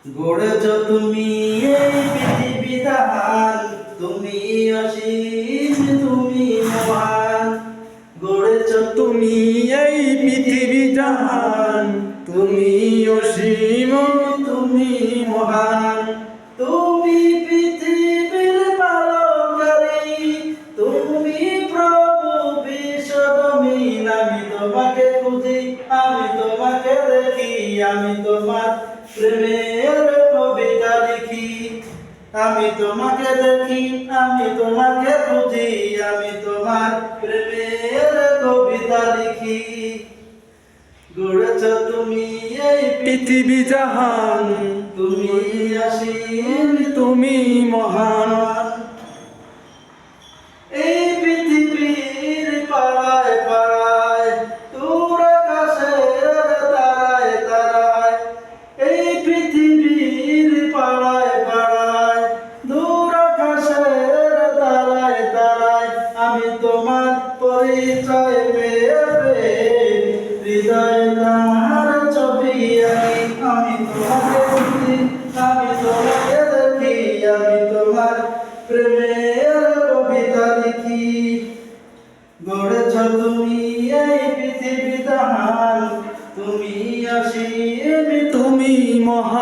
গড়েছ তুমি এই পৃথিবী জাহান, তুমি অসীম তুমি মহান। গড়েছ তুমি এই পৃথিবী জাহান, তুমি অসীম তুমি মহান। তুমি পৃথিবীর পালনকারী, তুমি প্রভু বিশ্বজনীন। আমি তোমাকে খুঁজি, আমি তোমাকে দেখি, আমি তোমার প্রেমের কবিতা লিখি। আমি তোমাকে দেখি, আমি তোমাকে খুঁজি, আমি তোমার প্রেমের কবিতা লিখি। গড়েছ তুমি এই পৃথিবী জাহান, তুমি অসীম তুমি মহান। এই পৃথিবীর পাড়ায় পাড়ায়, দূর আকাশের তারায় তারায়। এই পৃথিবীর পাড়ায় পাড়ায়, দূর আকাশের তারায় তারায়। আমি তোমার পরিচয় পেয়ে পেয়ে হৃদয় তাহার ছবি আঁকি। আমি তোমাকে খুঁজি, আমি তোমাকে দেখি, আমি তোমার প্রেমের কবিতা লিখি। গড়েছ তুমি এই পৃথিবী জাহান, তুমি অসীম তুমি মহান।